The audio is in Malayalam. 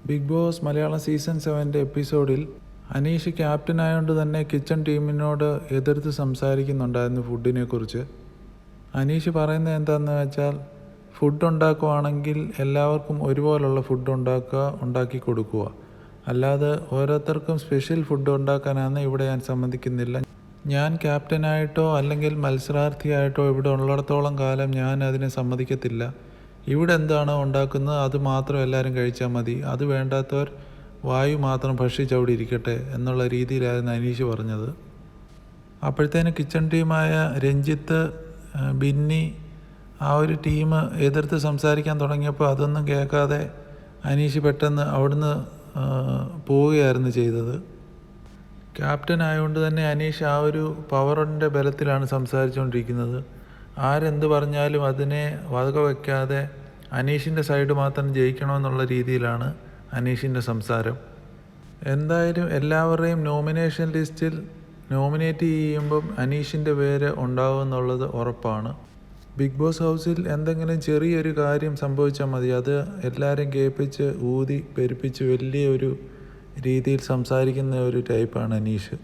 ബിഗ് ബോസ് മലയാളം സീസൺ 7 എപ്പിസോഡിൽ അനീഷ് ക്യാപ്റ്റനായതുകൊണ്ട് തന്നെ കിച്ചൺ ടീമിനോട് എതിർത്ത് സംസാരിക്കുന്നുണ്ടായിരുന്നു ഫുഡിനെ കുറിച്ച്. അനീഷ് പറയുന്നത് എന്താണെന്ന് വെച്ചാൽ, ഫുഡ് ഉണ്ടാക്കുവാണെങ്കിൽ എല്ലാവർക്കും ഒരുപോലുള്ള ഫുഡ് ഉണ്ടാക്കി കൊടുക്കുക, അല്ലാതെ ഓരോരുത്തർക്കും സ്പെഷ്യൽ ഫുഡ് ഉണ്ടാക്കാനാണ് ഇവിടെ ഞാൻ സമ്മതിക്കുന്നില്ല. ഞാൻ ക്യാപ്റ്റനായിട്ടോ അല്ലെങ്കിൽ മത്സരാർത്ഥിയായിട്ടോ ഇവിടെ ഉള്ളിടത്തോളം കാലം ഞാൻ അതിനെ സമ്മതിക്കത്തില്ല. ഇവിടെ എന്താണോ ഉണ്ടാക്കുന്നത് അത് മാത്രം എല്ലാവരും കഴിച്ചാൽ മതി, അത് വേണ്ടാത്തവർ വായു മാത്രം ഭക്ഷിച്ചവിടെ ഇരിക്കട്ടെ എന്നുള്ള രീതിയിലായിരുന്നു അനീഷ് പറഞ്ഞത്. അപ്പോഴത്തേന് കിച്ചൺ ടീമായ രഞ്ജിത്ത്, ബിന്നി, ആ ഒരു ടീം എതിർത്ത് സംസാരിക്കാൻ തുടങ്ങിയപ്പോൾ അതൊന്നും കേൾക്കാതെ അനീഷ് പെട്ടെന്ന് അവിടുന്ന് പോവുകയായിരുന്നു ചെയ്തത്. ക്യാപ്റ്റൻ ആയതുകൊണ്ട് തന്നെ അനീഷ് ആ ഒരു പവറിൻ്റെ ബലത്തിലാണ് സംസാരിച്ചുകൊണ്ടിരിക്കുന്നത്. ആരെന്ത് പറഞ്ഞാലും അതിനെ വക വയ്ക്കാതെ അനീഷിൻ്റെ സൈഡ് മാത്രം ജയിക്കണമെന്നുള്ള രീതിയിലാണ് അനീഷിൻ്റെ സംസാരം. എന്തായാലും എല്ലാവരുടെയും നോമിനേഷൻ ലിസ്റ്റിൽ നോമിനേറ്റ് ചെയ്യുമ്പം അനീഷിൻ്റെ പേര് ഉണ്ടാവുമെന്നുള്ളത് ഉറപ്പാണ്. ബിഗ് ബോസ് ഹൗസിൽ എന്തെങ്കിലും ചെറിയൊരു കാര്യം സംഭവിച്ചാൽ മതി, അത് എല്ലാവരും കേൾപ്പിച്ച് ഊതി പെരുപ്പിച്ച് വലിയ ഒരു രീതിയിൽ സംസാരിക്കുന്ന ഒരു ടൈപ്പാണ് അനീഷ്.